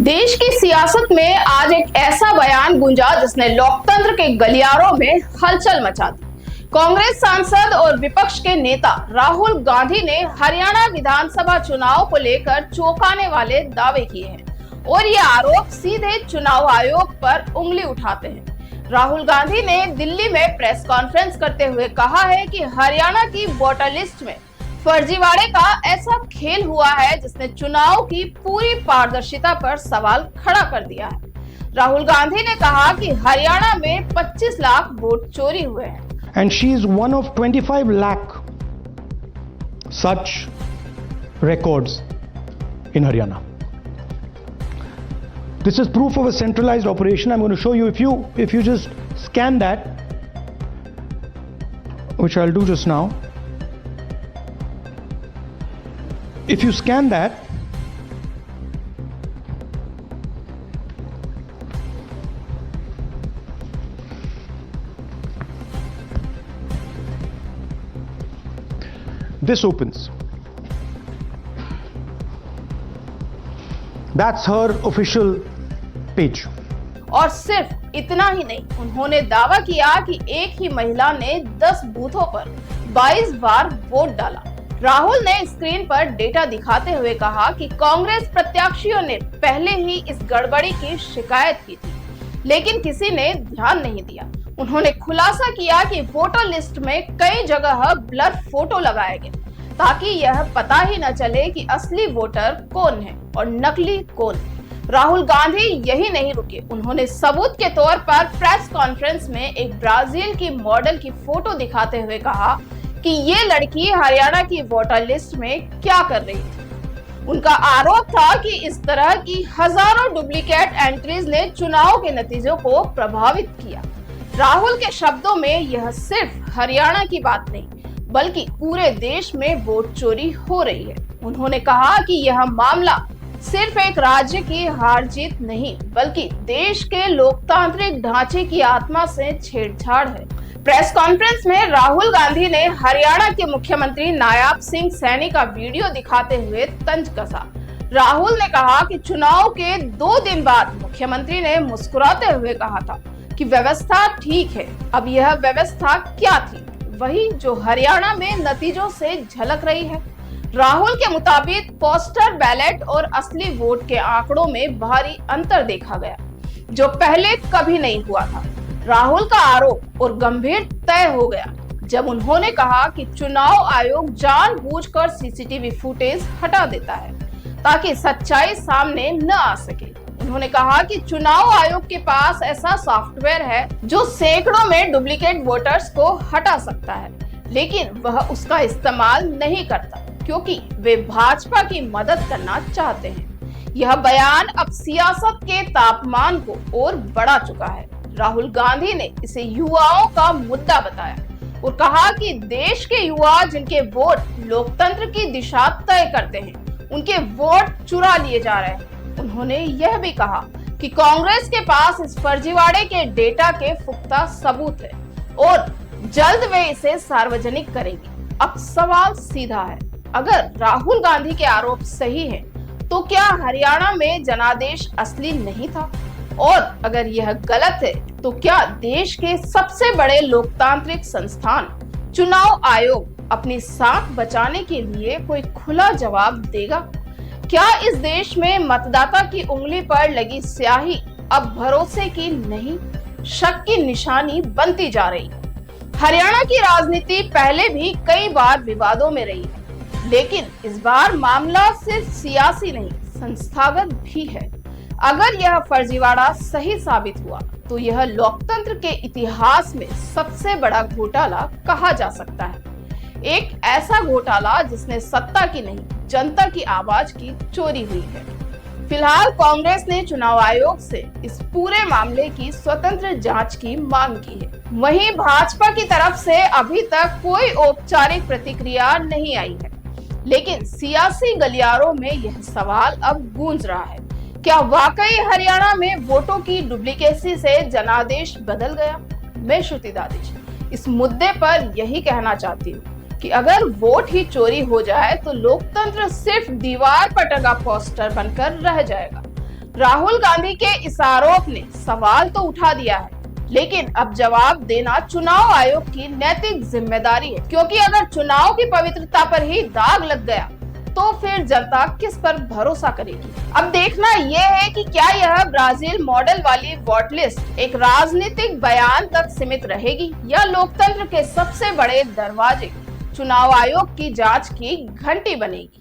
देश की सियासत में आज एक ऐसा बयान गूंजा जिसने लोकतंत्र के गलियारों में हलचल मचा दी। कांग्रेस सांसद और विपक्ष के नेता राहुल गांधी ने हरियाणा विधानसभा चुनाव को लेकर चौंकाने वाले दावे किए हैं और ये आरोप सीधे चुनाव आयोग पर उंगली उठाते हैं। राहुल गांधी ने दिल्ली में प्रेस कॉन्फ्रेंस करते हुए कहा है कि हरियाणा की वोटर लिस्ट में फर्जीवाड़े का ऐसा खेल हुआ है जिसने चुनाव की पूरी पारदर्शिता पर सवाल खड़ा कर दिया है। राहुल गांधी ने कहा कि हरियाणा में 25 लाख वोट चोरी हुए हैं। And she is one of 25 lakh such records in Haryana. This is proof of a centralized operation. I'm going to show you if you just scan that, which I'll do just now. If you scan that, this opens. That's her official page. और सिर्फ इतना ही नहीं, उन्होंने दावा किया कि एक ही महिला ने 10 बूथों पर 22 बार वोट डाला। राहुल ने स्क्रीन पर डेटा दिखाते हुए कहा कि कांग्रेस प्रत्याशियों ने पहले ही इस गड़बड़ी की शिकायत की थी, लेकिन किसी ने ध्यान नहीं दिया। उन्होंने खुलासा किया कि वोटर लिस्ट में कई जगह ब्लर फोटो लगाए गए ताकि यह पता ही न चले कि असली वोटर कौन है और नकली कौन है। राहुल गांधी यही नहीं रुके, उन्होंने सबूत के तौर पर प्रेस कॉन्फ्रेंस में एक ब्राजील की मॉडल की फोटो दिखाते हुए कहा कि ये लड़की हरियाणा की वोटर लिस्ट में क्या कर रही थी। उनका आरोप था कि इस तरह की हजारों डुप्लीकेट एंट्रीज ने चुनाव के नतीजों को प्रभावित किया। राहुल के शब्दों में यह सिर्फ हरियाणा की बात नहीं बल्कि पूरे देश में वोट चोरी हो रही है। उन्होंने कहा कि यह मामला सिर्फ एक राज्य की हार जीत नहीं बल्कि देश के लोकतांत्रिक ढांचे की आत्मा से छेड़छाड़ है। प्रेस कॉन्फ्रेंस में राहुल गांधी ने हरियाणा के मुख्यमंत्री नायब सिंह सैनी का वीडियो दिखाते हुए तंज कसा। राहुल ने कहा कि चुनाव के 2 दिन बाद मुख्यमंत्री ने मुस्कुराते हुए कहा था कि व्यवस्था ठीक है। अब यह व्यवस्था क्या थी? वही जो हरियाणा में नतीजों से झलक रही है। राहुल के मुताबिक पोस्टर बैलेट और असली वोट के आंकड़ों में भारी अंतर देखा गया जो पहले कभी नहीं हुआ था। राहुल का आरोप और गंभीर तय हो गया जब उन्होंने कहा कि चुनाव आयोग जानबूझकर सीसीटीवी फुटेज हटा देता है ताकि सच्चाई सामने न आ सके। उन्होंने कहा कि चुनाव आयोग के पास ऐसा सॉफ्टवेयर है जो सैकड़ों में डुप्लीकेट वोटर्स को हटा सकता है, लेकिन वह उसका इस्तेमाल नहीं करता क्योंकि वे भाजपा की मदद करना चाहते हैं। यह बयान अब सियासत के तापमान को और बढ़ा चुका है। राहुल गांधी ने इसे युवाओं का मुद्दा बताया और कहा कि देश के युवा जिनके वोट लोकतंत्र की दिशा तय करते हैं, उनके वोट चुरा लिए जा रहे हैं। उन्होंने यह भी कहा कि कांग्रेस के पास इस फर्जीवाड़े के डेटा के पुख्ता सबूत है और जल्द वे इसे सार्वजनिक करेंगे। अब सवाल सीधा है, अगर राहुल गांधी के आरोप सही है तो क्या हरियाणा में जनादेश असली नहीं था? और अगर यह गलत है तो क्या देश के सबसे बड़े लोकतांत्रिक संस्थान चुनाव आयोग अपनी साख बचाने के लिए कोई खुला जवाब देगा? क्या इस देश में मतदाता की उंगली पर लगी स्याही अब भरोसे की नहीं, शक की निशानी बनती जा रही है? हरियाणा की राजनीति पहले भी कई बार विवादों में रही है, लेकिन इस बार मामला सिर्फ सियासी नहीं, संस्थागत भी है। अगर यह फर्जीवाड़ा सही साबित हुआ तो यह लोकतंत्र के इतिहास में सबसे बड़ा घोटाला कहा जा सकता है। एक ऐसा घोटाला जिसने सत्ता की नहीं, जनता की आवाज की चोरी हुई है। फिलहाल कांग्रेस ने चुनाव आयोग से इस पूरे मामले की स्वतंत्र जांच की मांग की है। वहीं भाजपा की तरफ से अभी तक कोई औपचारिक प्रतिक्रिया नहीं आई है, लेकिन सियासी गलियारों में यह सवाल अब गूंज रहा है, क्या वाकई हरियाणा में वोटों की डुप्लीकेसी से जनादेश बदल गया? मैं श्रुति दादिश इस मुद्दे पर यही कहना चाहती हूँ कि अगर वोट ही चोरी हो जाए तो लोकतंत्र सिर्फ दीवार पर टंगा पोस्टर बनकर रह जाएगा। राहुल गांधी के इस आरोप ने सवाल तो उठा दिया है, लेकिन अब जवाब देना चुनाव आयोग की नैतिक जिम्मेदारी है, क्योंकि अगर चुनाव की पवित्रता पर ही दाग लग गया तो फिर जनता किस पर भरोसा करेगी। अब देखना यह है कि क्या यह ब्राजील मॉडल वाली वोट लिस्ट एक राजनीतिक बयान तक सीमित रहेगी या लोकतंत्र के सबसे बड़े दरवाजे चुनाव आयोग की जांच की घंटी बनेगी।